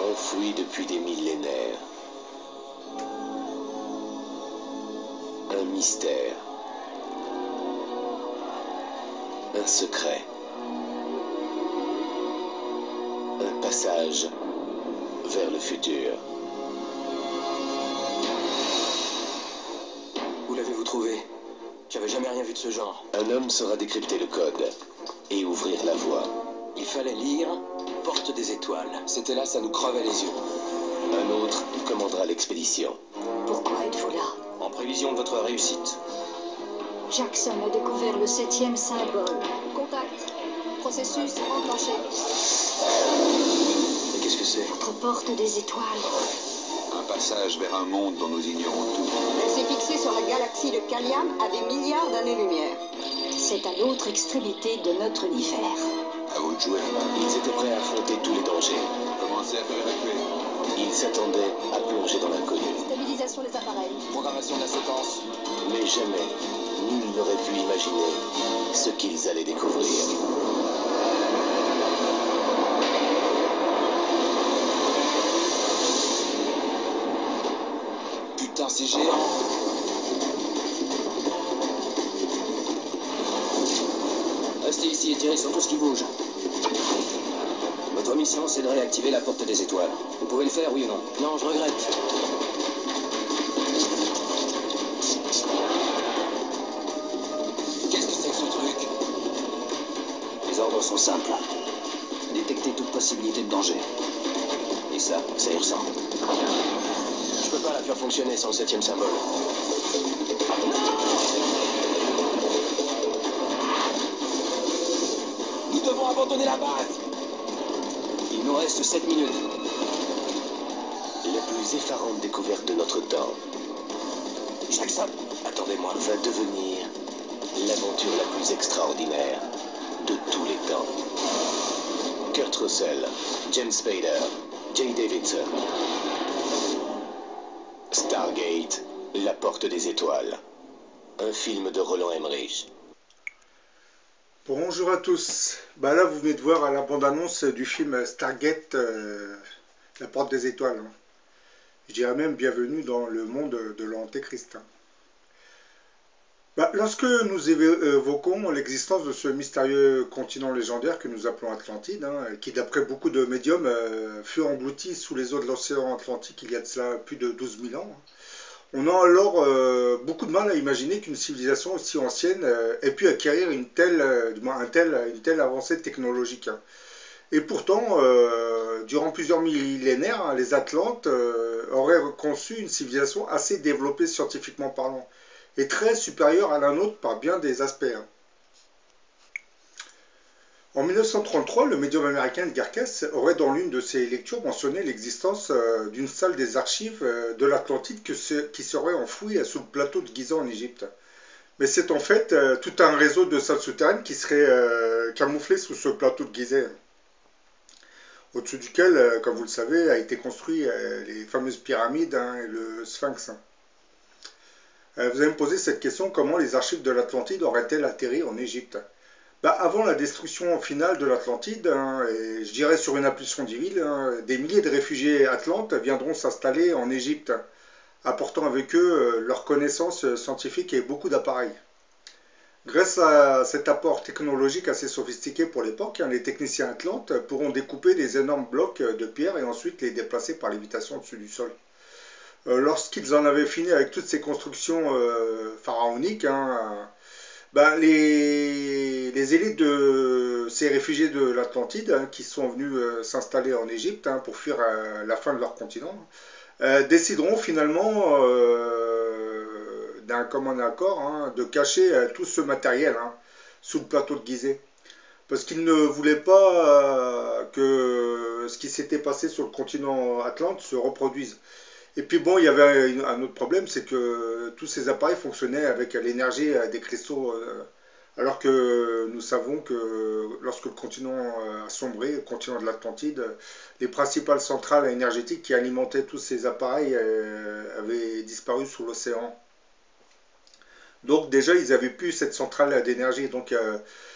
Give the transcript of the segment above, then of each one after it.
Enfoui depuis des millénaires. Un mystère. Un secret. Un passage vers le futur. Où l'avez-vous trouvé? J'avais jamais rien vu de ce genre. Un homme saura décrypter le code et ouvrir la voie. Il fallait lire Porte des étoiles. C'était là, ça nous crevait les yeux. Un autre commandera l'expédition. Pourquoi êtes-vous là? En prévision de votre réussite. Jackson a découvert le 7e symbole. Contact. Processus enclenché. Mais qu'est-ce que c'est? Votre porte des étoiles. Un passage vers un monde dont nous ignorons tout. Elle s'est fixée sur la galaxie de Kaliam à des milliards d'années-lumière. C'est à l'autre extrémité de notre univers. À vous de jouer. Ils étaient prêts à affronter tous les dangers. Commencez à faire évacuer. Ils s'attendaient à plonger dans l'inconnu. Stabilisation des appareils. Programmation de la séquence. Mais jamais, nul n'aurait pu imaginer ce qu'ils allaient découvrir. Putain, c'est géant. Restez ici et tirez sur tout ce qui bouge. Votre mission, c'est de réactiver la porte des étoiles. Vous pouvez le faire, oui ou non? Non, je regrette. Qu'est-ce que c'est que ce truc? Les ordres sont simples. Détecter toute possibilité de danger. Et ça est urgent. Je peux pas la faire fonctionner sans le 7e symbole. Nous devons abandonner la base. Il nous reste 7 minutes. La plus effarante découverte de notre temps Jackson, attendez-moi. va devenir l'aventure la plus extraordinaire de tous les temps. Kurt Russell, James Spader, Jay Davidson. Stargate, la porte des étoiles. Un film de Roland Emmerich. Bonjour à tous. Là, vous venez de voir à la bande-annonce du film Stargate, la porte des étoiles. Je dirais même bienvenue dans le monde de l'Antéchrist. Lorsque nous évoquons l'existence de ce mystérieux continent légendaire que nous appelons Atlantide, qui d'après beaucoup de médiums fut englouti sous les eaux de l'océan Atlantique il y a de cela plus de 12 000 ans, on a alors beaucoup de mal à imaginer qu'une civilisation aussi ancienne ait pu acquérir une telle avancée technologique. Et pourtant, durant plusieurs millénaires, les Atlantes auraient conçu une civilisation assez développée scientifiquement parlant, et très supérieure à la nôtre par bien des aspects. En 1933, le médium américain Edgar Cayce aurait dans l'une de ses lectures mentionné l'existence d'une salle des archives de l'Atlantide qui serait enfouie sous le plateau de Gizeh en Égypte. Mais c'est en fait tout un réseau de salles souterraines qui serait camouflé sous ce plateau de Gizeh, au-dessus duquel, comme vous le savez, a été construit les fameuses pyramides et le Sphinx. Vous allez me poser cette question, comment les archives de l'Atlantide auraient-elles atterri en Égypte? Avant la destruction finale de l'Atlantide, et je dirais sur une impulsion divine, des milliers de réfugiés atlantes viendront s'installer en Égypte, apportant avec eux leurs connaissances scientifiques et beaucoup d'appareils. Grâce à cet apport technologique assez sophistiqué pour l'époque, les techniciens atlantes pourront découper des énormes blocs de pierre et ensuite les déplacer par lévitation au-dessus du sol. Lorsqu'ils en avaient fini avec toutes ces constructions pharaoniques, les élites de ces réfugiés de l'Atlantide, qui sont venus s'installer en Égypte pour fuir la fin de leur continent, décideront finalement d'un commun accord de cacher tout ce matériel sous le plateau de Gizeh. Parce qu'ils ne voulaient pas que ce qui s'était passé sur le continent Atlante se reproduise. Et puis bon, il y avait un autre problème, c'est que tous ces appareils fonctionnaient avec l'énergie des cristaux, alors que nous savons que lorsque le continent a sombré, le continent de l'Atlantide, les principales centrales énergétiques qui alimentaient tous ces appareils avaient disparu sous l'océan. Donc déjà, ils n'avaient plus cette centrale d'énergie. Donc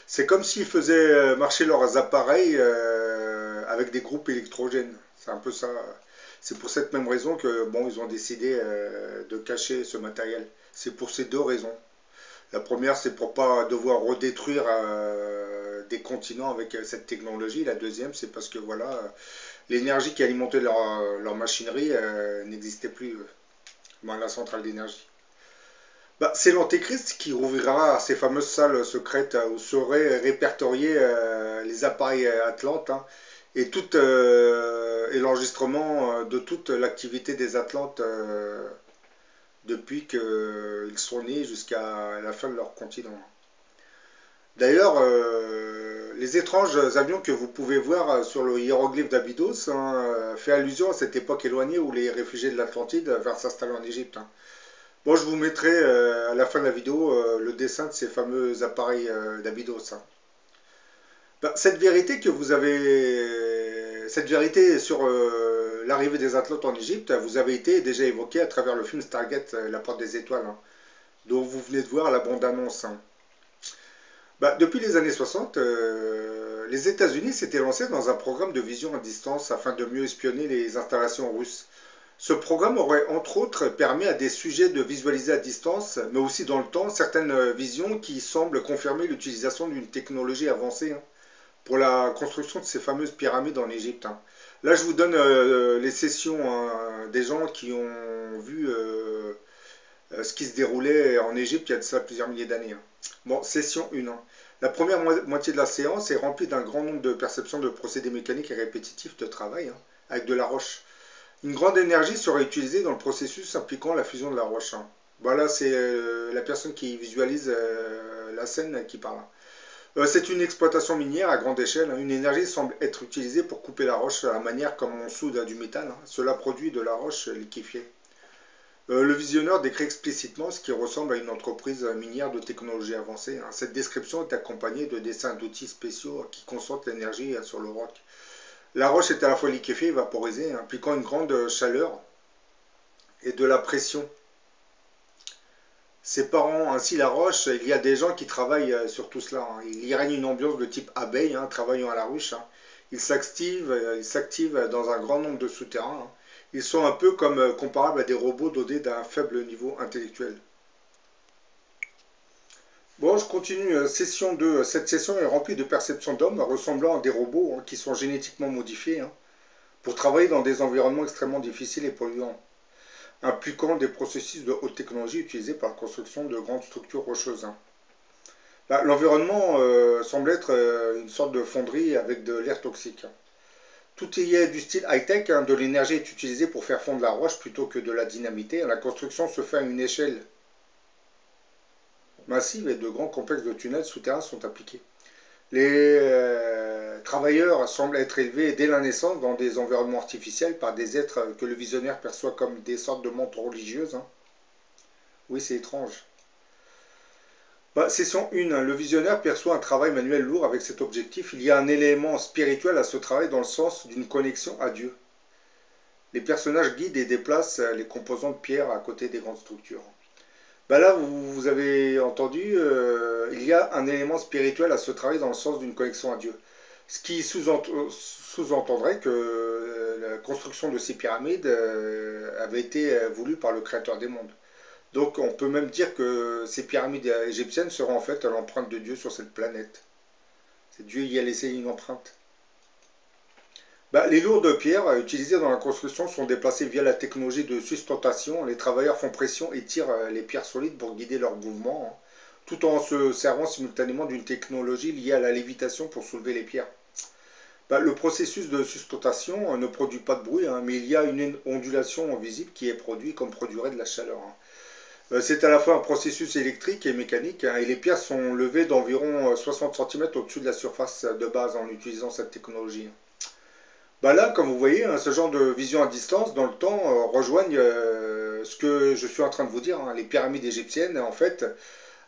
c'est comme s'ils faisaient marcher leurs appareils avec des groupes électrogènes. C'est un peu ça. C'est pour cette même raison que bon, ils ont décidé de cacher ce matériel. C'est pour ces deux raisons. La première, c'est pour pas devoir redétruire des continents avec cette technologie. La deuxième, c'est parce que voilà, l'énergie qui alimentait leur machinerie n'existait plus dans la centrale d'énergie. Bah, c'est l'Antéchrist qui ouvrira ces fameuses salles secrètes où seraient répertoriés les appareils Atlantes, hein, et, et l'enregistrement de toute l'activité des Atlantes depuis qu'ils sont nés jusqu'à la fin de leur continent. D'ailleurs, les étranges avions que vous pouvez voir sur le hiéroglyphe d'Abydos fait allusion à cette époque éloignée où les réfugiés de l'Atlantide vinrent s'installer en Égypte. Bon, je vous mettrai à la fin de la vidéo le dessin de ces fameux appareils d'Abydos. Ben, cette vérité sur l'arrivée des Atlantes en Égypte, vous avez été déjà évoquée à travers le film Stargate, La Porte des Étoiles, hein, dont vous venez de voir la bande-annonce. Ben, depuis les années 60, les États-Unis s'étaient lancés dans un programme de vision à distance afin de mieux espionner les installations russes. Ce programme aurait entre autres permis à des sujets de visualiser à distance, mais aussi dans le temps, certaines visions qui semblent confirmer l'utilisation d'une technologie avancée, hein, pour la construction de ces fameuses pyramides en Égypte, hein. Là, je vous donne les sessions, hein, des gens qui ont vu ce qui se déroulait en Égypte il y a de ça plusieurs milliers d'années, hein. Bon, session 1. Hein. La première moitié de la séance est remplie d'un grand nombre de perceptions de procédés mécaniques et répétitifs de travail, hein, avec de la roche. Une grande énergie serait utilisée dans le processus impliquant la fusion de la roche. Hein. Voilà, c'est la personne qui visualise la scène qui parle. C'est une exploitation minière à grande échelle. Hein. Une énergie semble être utilisée pour couper la roche à la manière comme on soude du métal. Hein. Cela produit de la roche liquéfiée. Le visionneur décrit explicitement ce qui ressemble à une entreprise minière de technologie avancée. Hein. Cette description est accompagnée de dessins d'outils spéciaux qui concentrent l'énergie sur le roc. La roche est à la fois liquéfiée et vaporisée, impliquant une grande chaleur et de la pression. Séparant ainsi la roche, il y a des gens qui travaillent sur tout cela. Hein. Il y règne une ambiance de type abeille, hein, travaillant à la ruche. Hein. Ils s'activent dans un grand nombre de souterrains. Hein. Ils sont un peu comme comparables à des robots dotés d'un faible niveau intellectuel. Bon, je continue. Session 2. Cette session est remplie de perceptions d'hommes ressemblant à des robots, hein, qui sont génétiquement modifiés, hein, pour travailler dans des environnements extrêmement difficiles et polluants, impliquant des processus de haute technologie utilisés par la construction de grandes structures rocheuses. Hein. L'environnement semble être une sorte de fonderie avec de l'air toxique. Hein. Tout y est du style high-tech, hein, de l'énergie est utilisée pour faire fondre la roche plutôt que de la dynamiter. La construction se fait à une échelle massive et de grands complexes de tunnels souterrains sont appliqués. Les travailleurs semblent être élevés dès la naissance dans des environnements artificiels par des êtres que le visionnaire perçoit comme des sortes de montres religieuses. Hein. Oui, c'est étrange. Bah, session 1. Le visionnaire perçoit un travail manuel lourd avec cet objectif. Il y a un élément spirituel à ce travail dans le sens d'une connexion à Dieu. Les personnages guident et déplacent les composants de pierre à côté des grandes structures. Bah là, vous avez entendu, il y a un élément spirituel à ce travail dans le sens d'une connexion à Dieu. Ce qui sous-entendrait que la construction de ces pyramides avait été voulue par le créateur des mondes. Donc on peut même dire que ces pyramides égyptiennes seront en fait l'empreinte de Dieu sur cette planète. C'est Dieu y a laissé une empreinte. Bah, les lourdes pierres utilisées dans la construction sont déplacées via la technologie de sustentation. Les travailleurs font pression et tirent les pierres solides pour guider leur mouvement, hein, tout en se servant simultanément d'une technologie liée à la lévitation pour soulever les pierres. Bah, le processus de sustentation ne produit pas de bruit, hein, mais il y a une ondulation visible qui est produite comme produirait de la chaleur. Hein. C'est à la fois un processus électrique et mécanique, hein, et les pierres sont levées d'environ 60 cm au-dessus de la surface de base en utilisant cette technologie. Bah là, comme vous voyez, hein, ce genre de vision à distance, dans le temps, rejoignent ce que je suis en train de vous dire. Hein. Les pyramides égyptiennes, en fait,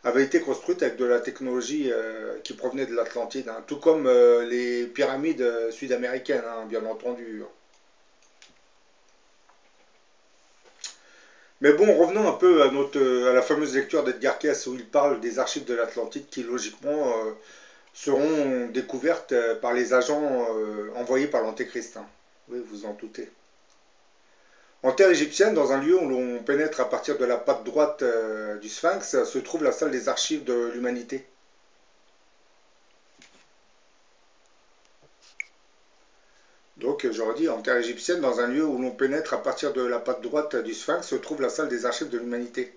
avaient été construites avec de la technologie qui provenait de l'Atlantide, hein, tout comme les pyramides sud-américaines, hein, bien entendu. Mais bon, revenons un peu à la fameuse lecture d'Edgar Cayce où il parle des archives de l'Atlantide qui, logiquement, seront découvertes par les agents envoyés par l'Antéchrist. Hein. Oui, vous en doutez. En terre égyptienne, dans un lieu où l'on pénètre à partir de la patte droite du Sphinx, se trouve la salle des archives de l'humanité. Donc, j'aurais dit, en terre égyptienne, dans un lieu où l'on pénètre à partir de la patte droite du Sphinx, se trouve la salle des archives de l'humanité.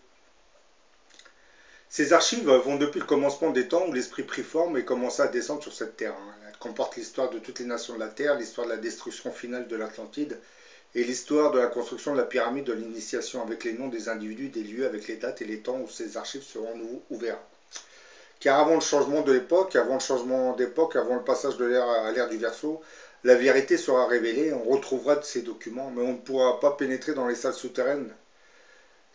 Ces archives vont depuis le commencement des temps où l'esprit prit forme et commença à descendre sur cette terre. Elles comportent l'histoire de toutes les nations de la terre, l'histoire de la destruction finale de l'Atlantide et l'histoire de la construction de la pyramide de l'initiation avec les noms des individus, des lieux, avec les dates et les temps où ces archives seront ouvertes. Car avant le changement de l'époque, avant le passage de l'ère à l'ère du Verseau, la vérité sera révélée, on retrouvera ces documents, mais on ne pourra pas pénétrer dans les salles souterraines.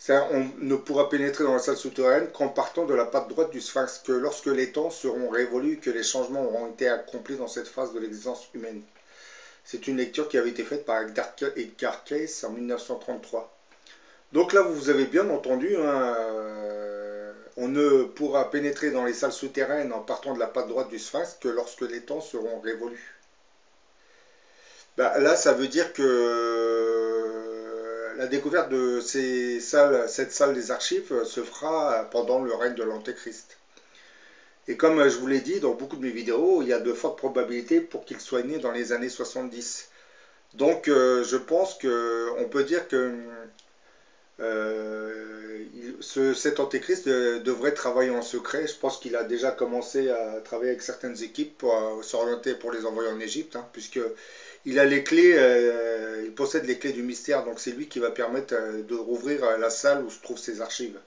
On ne pourra pénétrer dans la salle souterraine qu'en partant de la patte droite du Sphinx, que lorsque les temps seront révolus, que les changements auront été accomplis dans cette phase de l'existence humaine. C'est une lecture qui avait été faite par Edgar Cayce en 1933. Donc là, vous avez bien entendu, hein, on ne pourra pénétrer dans les salles souterraines en partant de la patte droite du Sphinx que lorsque les temps seront révolus. Là, ça veut dire que la découverte de cette salle des archives se fera pendant le règne de l'Antéchrist. Et comme je vous l'ai dit dans beaucoup de mes vidéos, il y a de fortes probabilités pour qu'il soit né dans les années 70. Donc je pense qu'on peut dire que cet Antéchrist devrait travailler en secret. Je pense qu'il a déjà commencé à travailler avec certaines équipes pour s'orienter pour les envoyer en Égypte, hein, puisque il a les clés, il possède les clés du mystère, donc c'est lui qui va permettre de rouvrir la salle où se trouvent ses archives.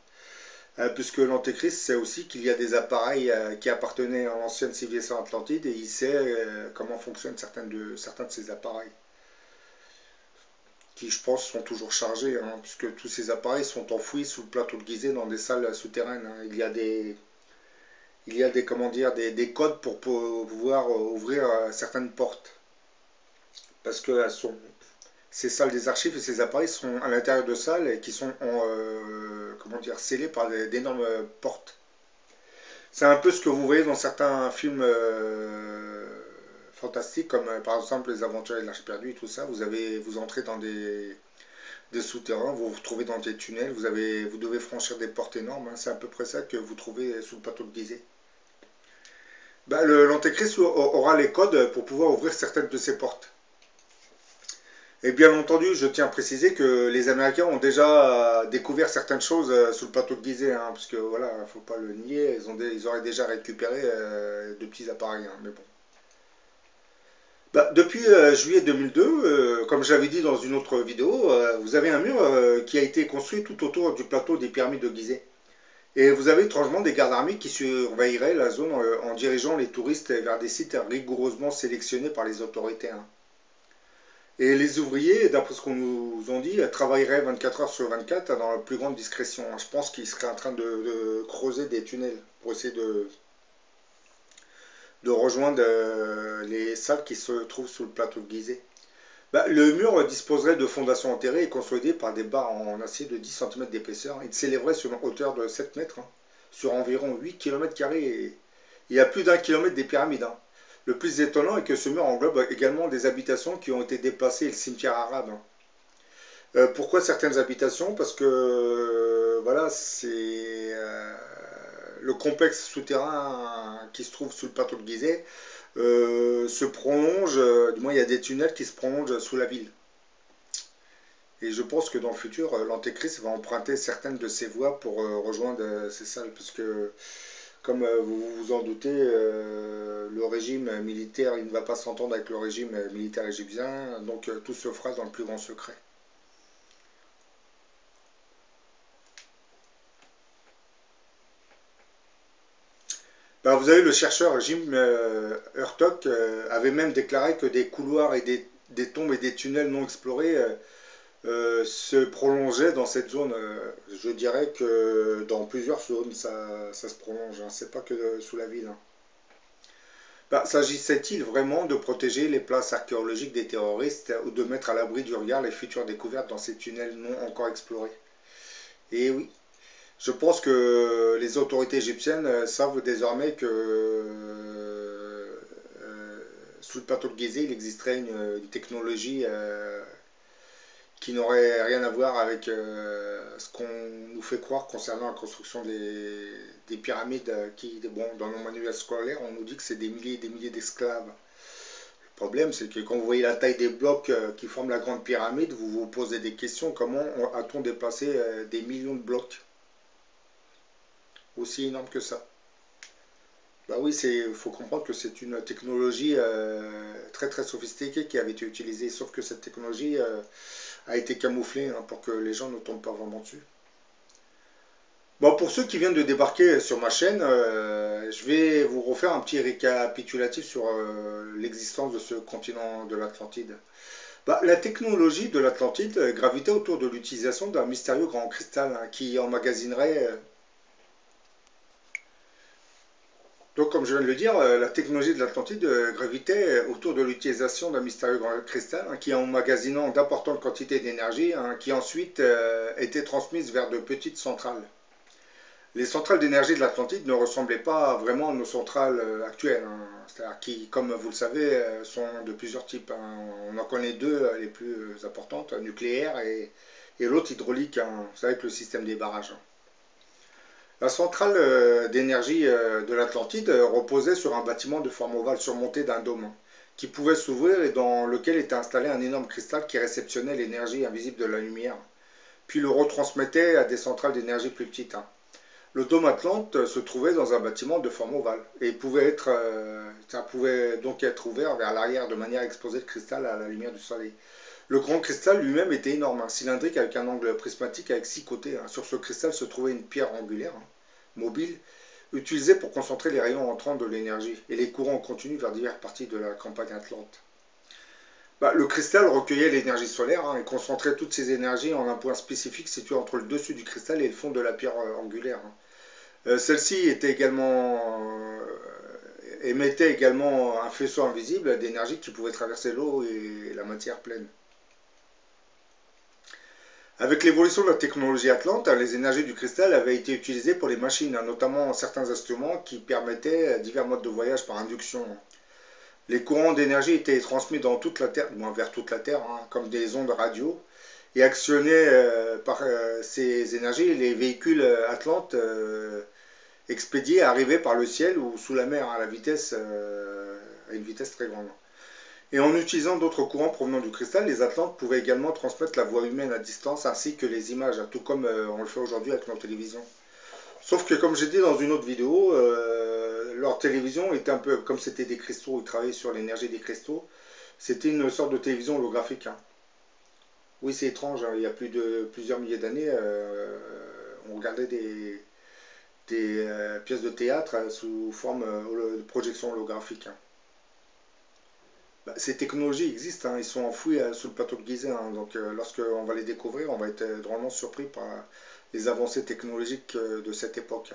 Puisque l'Antéchrist sait aussi qu'il y a des appareils qui appartenaient à l'ancienne civilisation atlantide et il sait comment fonctionnent certains de ces appareils. Qui, je pense, sont toujours chargés, hein, puisque tous ces appareils sont enfouis sous le plateau de Gizeh dans des salles souterraines. Hein. Il y a des codes pour pouvoir ouvrir certaines portes. Parce que ces salles des archives et ces appareils sont à l'intérieur de salles et qui sont scellés par d'énormes portes. C'est un peu ce que vous voyez dans certains films fantastiques, comme par exemple Les Aventuriers de l'Arche perdue et tout ça. Vous entrez dans des souterrains, vous vous retrouvez dans des tunnels, vous devez franchir des portes énormes. Hein. C'est à peu près ça que vous trouvez sous le plateau de Gizeh. L'Antéchrist aura les codes pour pouvoir ouvrir certaines de ces portes. Et bien entendu, je tiens à préciser que les Américains ont déjà découvert certaines choses sous le plateau de Gizeh, hein, parce que voilà, il ne faut pas le nier, ils auraient déjà récupéré de petits appareils, hein, mais bon. Depuis juillet 2002, comme je l'avais dit dans une autre vidéo, vous avez un mur qui a été construit tout autour du plateau des pyramides de Gizeh. Et vous avez étrangement des gardes armés qui surveilleraient la zone en dirigeant les touristes vers des sites rigoureusement sélectionnés par les autorités. Hein. Et les ouvriers, d'après ce qu'on nous a dit, travailleraient 24 heures sur 24 dans la plus grande discrétion. Je pense qu'ils seraient en train de creuser des tunnels pour essayer de rejoindre les salles qui se trouvent sous le plateau de Gizeh. Le mur disposerait de fondations enterrées et consolidées par des barres en acier de 10 cm d'épaisseur. Il s'élèverait sur une hauteur de 7 mètres, hein, sur environ 8 km². Et il y a plus d'1 kilomètre des pyramides. Hein. Le plus étonnant est que ce mur englobe également des habitations qui ont été déplacées et le cimetière arabe. Pourquoi certaines habitations? Parce que voilà, c'est le complexe souterrain qui se trouve sous le plateau de Gizeh se prolonge, du moins il y a des tunnels qui se prolongent sous la ville. Et je pense que dans le futur, l'Antéchrist va emprunter certaines de ces voies pour rejoindre ces salles, puisque comme vous vous en doutez, le régime militaire, il ne va pas s'entendre avec le régime militaire égyptien, donc tout se fera dans le plus grand secret. Vous avez le chercheur Jim Hurtok avait même déclaré que des couloirs et des tombes et des tunnels non explorés se prolongeaient dans cette zone. Je dirais que dans plusieurs zones ça se prolonge, hein. C'est pas que sous la ville. Hein. S'agissait-il vraiment de protéger les places archéologiques des terroristes ou de mettre à l'abri du regard les futures découvertes dans ces tunnels non encore explorés? Et oui. Je pense que les autorités égyptiennes savent désormais que sous le plateau de Gizeh, il existerait une technologie qui n'aurait rien à voir avec ce qu'on nous fait croire concernant la construction des pyramides qui, bon, dans nos manuels scolaires, on nous dit que c'est des milliers et des milliers d'esclaves. Le problème, c'est que quand vous voyez la taille des blocs qui forment la grande pyramide, vous vous posez des questions. Comment a-t-on déplacé des millions de blocs aussi énormes que ça? Bah oui, il faut comprendre que c'est une technologie très très sophistiquée qui avait été utilisée, sauf que cette technologie a été camouflée hein, pour que les gens ne tombent pas vraiment dessus. Bon, pour ceux qui viennent de débarquer sur ma chaîne, je vais vous refaire un petit récapitulatif sur l'existence de ce continent de l'Atlantide. Bah, la technologie de l'Atlantide gravitait autour de l'utilisation d'un mystérieux grand cristal hein, qui emmagasinerait... Donc, comme je viens de le dire, la technologie de l'Atlantide gravitait autour de l'utilisation d'un mystérieux grand cristal hein, qui, emmagasinant d'importantes quantités d'énergie, hein, qui ensuite était transmise vers de petites centrales. Les centrales d'énergie de l'Atlantide ne ressemblaient pas vraiment à nos centrales actuelles, hein, c'est-à-dire qui, comme vous le savez, sont de plusieurs types. Hein. On en connaît deux les plus importantes, nucléaire et l'autre hydraulique, hein, vous savez, avec le système des barrages. La centrale d'énergie de l'Atlantide reposait sur un bâtiment de forme ovale surmonté d'un dôme qui pouvait s'ouvrir et dans lequel était installé un énorme cristal qui réceptionnait l'énergie invisible de la lumière, puis le retransmettait à des centrales d'énergie plus petites. Le dôme Atlante se trouvait dans un bâtiment de forme ovale et ça pouvait donc être ouvert vers l'arrière de manière à exposer le cristal à la lumière du soleil. Le grand cristal lui-même était énorme, cylindrique avec un angle prismatique avec 6 côtés. Sur ce cristal se trouvait une pierre angulaire, mobile, utilisée pour concentrer les rayons entrants de l'énergie et les courants continus vers diverses parties de la campagne atlante. Bah, le cristal recueillait l'énergie solaire et concentrait toutes ces énergies en un point spécifique situé entre le dessus du cristal et le fond de la pierre angulaire. Celle-ci émettait également un faisceau invisible d'énergie qui pouvait traverser l'eau et la matière pleine. Avec l'évolution de la technologie atlante, les énergies du cristal avaient été utilisées pour les machines, notamment certains instruments qui permettaient divers modes de voyage par induction. Les courants d'énergie étaient transmis dans toute la Terre, vers toute la Terre, comme des ondes radio, et actionnaient par ces énergies les véhicules atlantes expédiés arrivaient par le ciel ou sous la mer à une vitesse très grande. Et en utilisant d'autres courants provenant du cristal, les Atlantes pouvaient également transmettre la voix humaine à distance ainsi que les images, tout comme on le fait aujourd'hui avec nos télévisions. Sauf que comme j'ai dit dans une autre vidéo, leur télévision était un peu comme c'était des cristaux, ils travaillaient sur l'énergie des cristaux, c'était une sorte de télévision holographique. Oui, c'est étrange, il y a plusieurs milliers d'années, on regardait des pièces de théâtre sous forme de projection holographique. Ces technologies existent, ils sont enfouis sous le plateau de Gizeh, donc lorsqu'on va les découvrir, on va être drôlement surpris par les avancées technologiques de cette époque.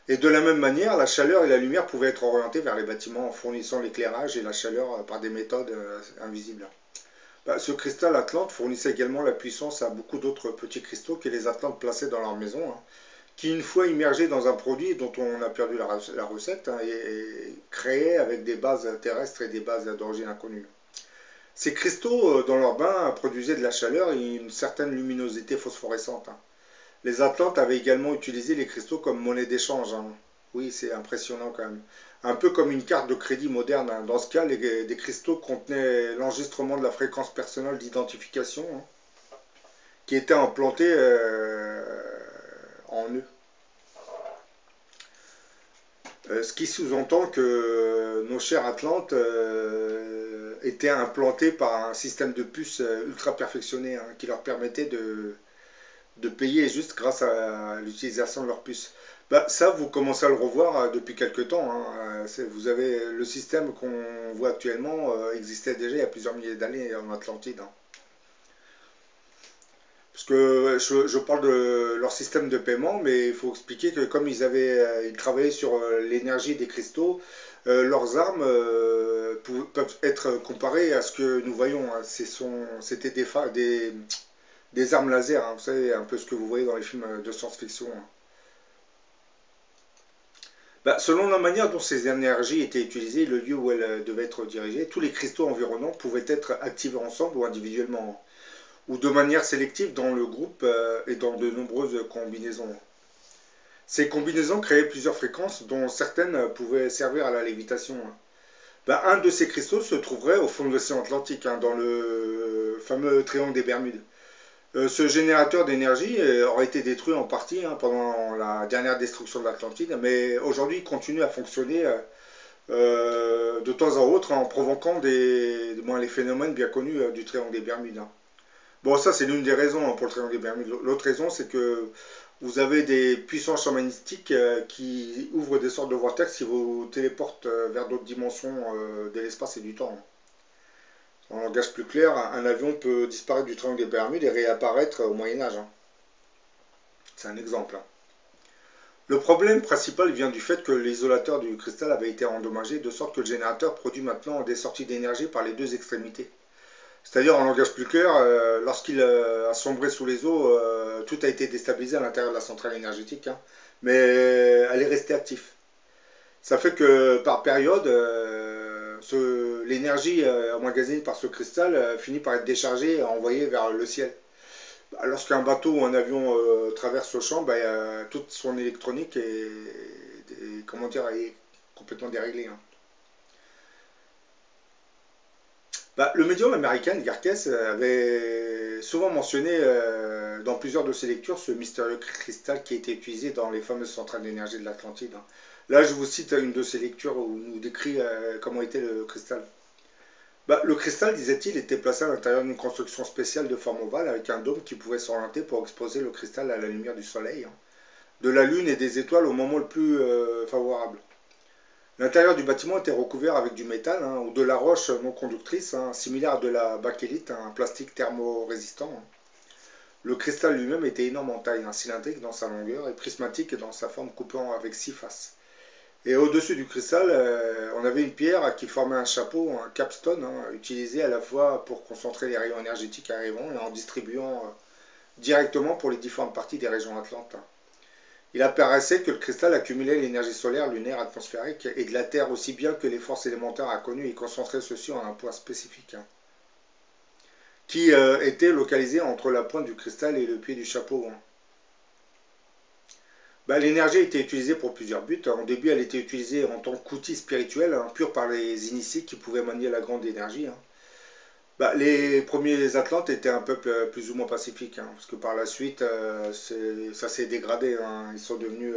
Et de la même manière, la chaleur et la lumière pouvaient être orientées vers les bâtiments en fournissant l'éclairage et la chaleur par des méthodes invisibles. Ce cristal Atlante fournissait également la puissance à beaucoup d'autres petits cristaux que les Atlantes plaçaient dans leur maison, qui une fois immergés dans un produit dont on a perdu la recette, et créaient avec des bases terrestres et des bases d'origine inconnue. Ces cristaux, dans leur bain, produisaient de la chaleur et une certaine luminosité phosphorescente. Les Atlantes avaient également utilisé les cristaux comme monnaie d'échange. Oui, c'est impressionnant quand même. Un peu comme une carte de crédit moderne. Dans ce cas, des cristaux contenaient l'enregistrement de la fréquence personnelle d'identification qui était implantée en eux. Ce qui sous-entend que nos chers Atlantes étaient implantés par un système de puces ultra perfectionné qui leur permettait de payer juste grâce à l'utilisation de leurs puces. Ça, vous commencez à le revoir depuis quelques temps. Vous avez le système qu'on voit actuellement existait déjà il y a plusieurs milliers d'années en Atlantide. Parce que je parle de leur système de paiement, mais il faut expliquer que comme ils travaillaient sur l'énergie des cristaux, leurs armes peuvent être comparées à ce que nous voyons. C'était des armes laser, vous savez, un peu ce que vous voyez dans les films de science-fiction. Selon la manière dont ces énergies étaient utilisées, le lieu où elles devaient être dirigées, tous les cristaux environnants pouvaient être activés ensemble ou individuellement, ou de manière sélective dans le groupe et dans de nombreuses combinaisons. Ces combinaisons créaient plusieurs fréquences, dont certaines pouvaient servir à la lévitation. Un de ces cristaux se trouverait au fond de l'océan Atlantique, dans le fameux triangle des Bermudes. Ce générateur d'énergie aurait été détruit en partie pendant la dernière destruction de l'Atlantide, mais aujourd'hui il continue à fonctionner de temps en autre en provoquant les phénomènes bien connus du triangle des Bermudes. Bon, ça c'est l'une des raisons pour le triangle des Bermudes. L'autre raison, c'est que vous avez des puissances chamanistiques qui ouvrent des sortes de vortex qui vous téléportent vers d'autres dimensions de l'espace et du temps. En langage plus clair, un avion peut disparaître du triangle des Bermudes et réapparaître au Moyen-Âge. C'est un exemple. Le problème principal vient du fait que l'isolateur du cristal avait été endommagé, de sorte que le générateur produit maintenant des sorties d'énergie par les deux extrémités. C'est-à-dire, en langage plus clair, lorsqu'il a sombré sous les eaux, tout a été déstabilisé à l'intérieur de la centrale énergétique, mais elle est restée active. Ça fait que par période, l'énergie emmagasinée par ce cristal finit par être déchargée et envoyée vers le ciel. Lorsqu'un bateau ou un avion traverse ce champ, toute son électronique est complètement déréglée. Le médium américain Garkes avait souvent mentionné dans plusieurs de ses lectures ce mystérieux cristal qui a été utilisé dans les fameuses centrales d'énergie de l'Atlantide. Là, je vous cite une de ses lectures où il nous décrit comment était le cristal. Le cristal, disait-il, était placé à l'intérieur d'une construction spéciale de forme ovale avec un dôme qui pouvait s'orienter pour exposer le cristal à la lumière du soleil, de la lune et des étoiles au moment le plus favorable. L'intérieur du bâtiment était recouvert avec du métal ou de la roche non conductrice, similaire à de la bakélite, un plastique thermorésistant. Le cristal lui-même était énorme en taille, cylindrique dans sa longueur et prismatique dans sa forme coupant avec 6 faces. Et au-dessus du cristal, on avait une pierre qui formait un chapeau, un capstone, utilisé à la fois pour concentrer les rayons énergétiques arrivant et en distribuant directement pour les différentes parties des régions atlantes. Il apparaissait que le cristal accumulait l'énergie solaire, lunaire, atmosphérique et de la Terre aussi bien que les forces élémentaires inconnues et concentrait ceci en un point spécifique, qui était localisé entre la pointe du cristal et le pied du chapeau. L'énergie a été utilisée pour plusieurs buts. Au début, elle était utilisée en tant qu'outil spirituel, pur par les initiés qui pouvaient manier la grande énergie. Les premiers Atlantes étaient un peuple plus ou moins pacifique, parce que par la suite, ça s'est dégradé. Ils sont devenus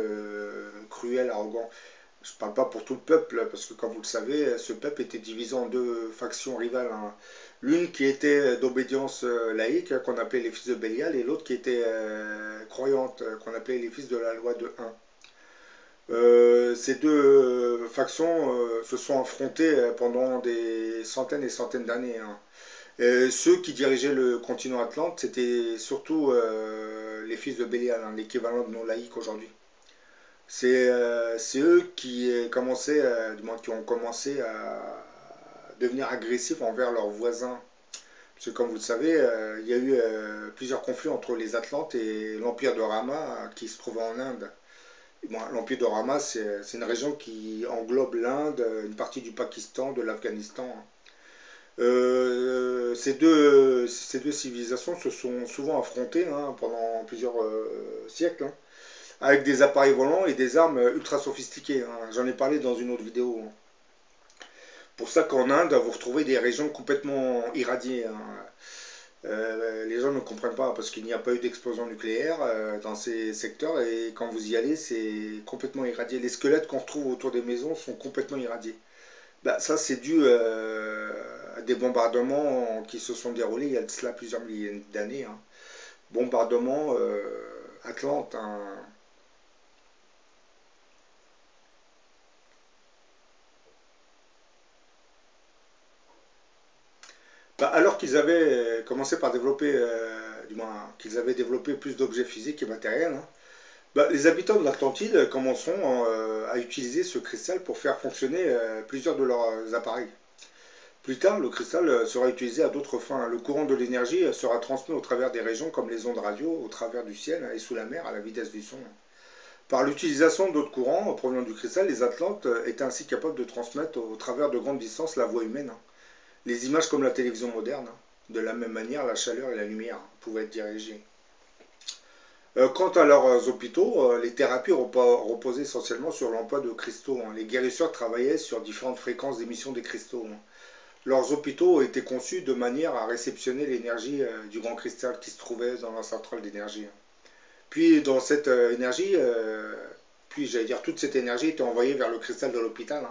cruels, arrogants. Je ne parle pas pour tout le peuple, parce que comme vous le savez, ce peuple était divisé en deux factions rivales. L'une qui était d'obédience laïque, qu'on appelait les fils de Bélial, et l'autre qui était croyante, qu'on appelait les fils de la loi de 1. Ces deux factions se sont affrontées pendant des centaines et centaines d'années. Ceux qui dirigeaient le continent Atlante, c'était surtout les fils de Bélial, l'équivalent de nos laïcs aujourd'hui. C'est eux qui ont commencé à devenir agressifs envers leurs voisins. Parce que comme vous le savez, il y a eu plusieurs conflits entre les Atlantes et l'Empire de Rama qui se trouvait en Inde. L'Empire de Rama, c'est une région qui englobe l'Inde, une partie du Pakistan, de l'Afghanistan. Ces deux civilisations se sont souvent affrontées pendant plusieurs siècles, avec des appareils volants et des armes ultra sophistiquées. J'en ai parlé dans une autre vidéo. Pour ça qu'en Inde, vous retrouvez des régions complètement irradiées. Les gens ne comprennent pas parce qu'il n'y a pas eu d'explosion nucléaire dans ces secteurs et quand vous y allez, c'est complètement irradié. Les squelettes qu'on retrouve autour des maisons sont complètement irradiés. Ça, c'est dû à des bombardements qui se sont déroulés il y a de cela plusieurs milliers d'années. Bombardements Atlante. Alors qu'ils avaient commencé par développer, qu'ils avaient développé plus d'objets physiques et matériels, les habitants de l'Atlantide commenceront à utiliser ce cristal pour faire fonctionner plusieurs de leurs appareils. Plus tard, le cristal sera utilisé à d'autres fins. Le courant de l'énergie sera transmis au travers des régions comme les ondes radio, au travers du ciel et sous la mer à la vitesse du son. Par l'utilisation d'autres courants provenant du cristal, les Atlantes étaient ainsi capables de transmettre au travers de grandes distances la voix humaine. Les images comme la télévision moderne. De la même manière, la chaleur et la lumière pouvaient être dirigées. Quant à leurs hôpitaux, les thérapies reposaient essentiellement sur l'emploi de cristaux. Les guérisseurs travaillaient sur différentes fréquences d'émission des cristaux. Leurs hôpitaux étaient conçus de manière à réceptionner l'énergie du grand cristal qui se trouvait dans la centrale d'énergie. Puis dans cette énergie, toute cette énergie était envoyée vers le cristal de l'hôpital.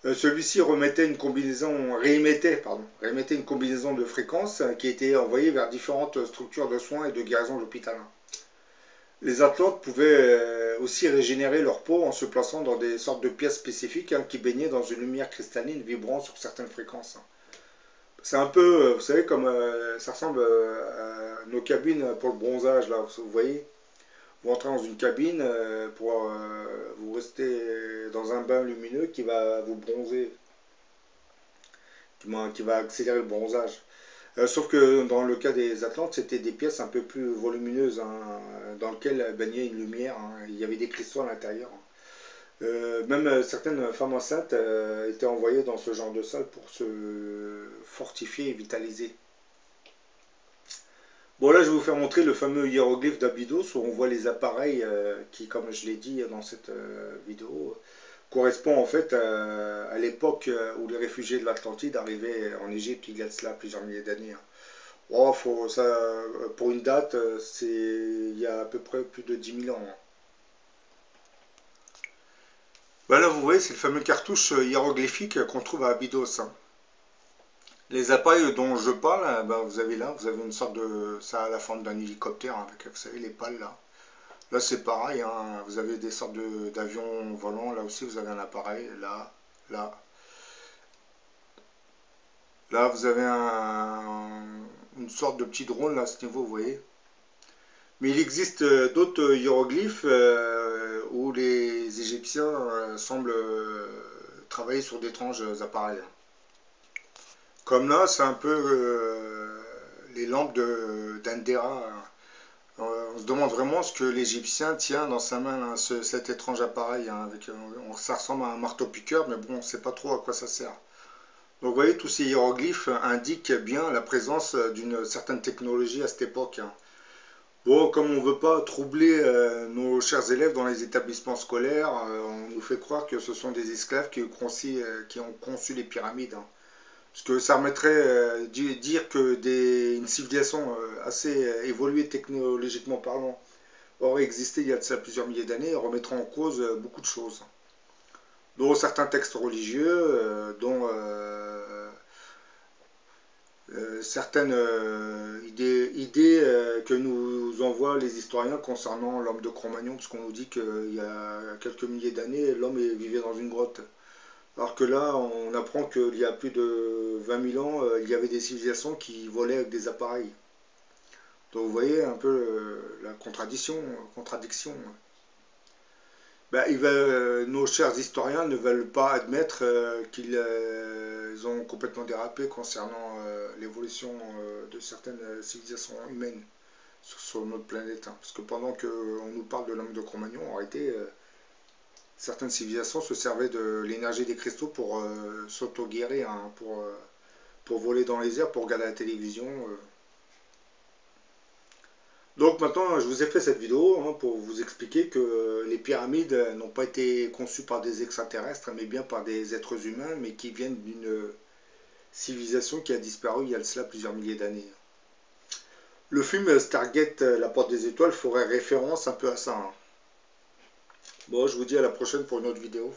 Celui-ci réémettait une combinaison de fréquences qui était envoyée vers différentes structures de soins et de guérison de l'hôpital. Les Atlantes pouvaient aussi régénérer leur peau en se plaçant dans des sortes de pièces spécifiques qui baignaient dans une lumière cristalline vibrant sur certaines fréquences. C'est un peu, vous savez, comme ça ressemble à nos cabines pour le bronzage, là, vous voyez. Vous entrez dans une cabine pour vous rester dans un bain lumineux qui va vous bronzer, qui va accélérer le bronzage. Sauf que dans le cas des Atlantes, c'était des pièces un peu plus volumineuses, dans lesquelles baignait une lumière. Il y avait des cristaux à l'intérieur. Même certaines femmes enceintes étaient envoyées dans ce genre de salle pour se fortifier et vitaliser. Bon, là je vais vous faire montrer le fameux hiéroglyphe d'Abydos où on voit les appareils qui, comme je l'ai dit dans cette vidéo, correspond en fait à l'époque où les réfugiés de l'Atlantide arrivaient en Égypte il y a de cela plusieurs milliers d'années. Oh, pour une date, c'est il y a à peu près plus de 10 000 ans. Ben là vous voyez, c'est le fameux cartouche hiéroglyphique qu'on trouve à Abydos. Les appareils dont je parle, vous avez une sorte de... ça a la forme d'un hélicoptère, avec, vous savez, les pales là. Là c'est pareil, vous avez des sortes d'avions volants, là aussi vous avez un appareil, là. Là vous avez une sorte de petit drone là à ce niveau, vous voyez. Mais il existe d'autres hiéroglyphes où les Égyptiens semblent travailler sur d'étranges appareils. Comme là, c'est un peu les lampes d'Andera. On se demande vraiment ce que l'Égyptien tient dans sa main, cet étrange appareil. Ça ressemble à un marteau-piqueur, mais bon, on ne sait pas trop à quoi ça sert. Donc vous voyez, tous ces hiéroglyphes indiquent bien la présence d'une certaine technologie à cette époque. Bon, comme on ne veut pas troubler nos chers élèves dans les établissements scolaires, on nous fait croire que ce sont des esclaves qui ont conçu les pyramides. Parce que ça permettrait de dire que une civilisation assez évoluée technologiquement parlant aurait existé il y a de ça plusieurs milliers d'années et remettrait en cause beaucoup de choses. Dont certains textes religieux, dont certaines idées que nous envoient les historiens concernant l'homme de Cro-Magnon, parce qu'on nous dit qu'il y a quelques milliers d'années, l'homme vivait dans une grotte. Alors que là, on apprend qu'il y a plus de 20 000 ans, il y avait des civilisations qui volaient avec des appareils. Donc vous voyez un peu la contradiction. Nos chers historiens ne veulent pas admettre qu'ils ont complètement dérapé concernant l'évolution de certaines civilisations humaines sur notre planète. Parce que pendant qu'on nous parle de l'homme de Cro-Magnon, en réalité, certaines civilisations se servaient de l'énergie des cristaux pour s'auto-guérir, pour voler dans les airs, pour regarder la télévision. Donc maintenant, je vous ai fait cette vidéo pour vous expliquer que les pyramides n'ont pas été conçues par des extraterrestres, mais bien par des êtres humains, mais qui viennent d'une civilisation qui a disparu il y a de cela plusieurs milliers d'années. Le film Stargate, la porte des étoiles, ferait référence un peu à ça. Bon, je vous dis à la prochaine pour une autre vidéo.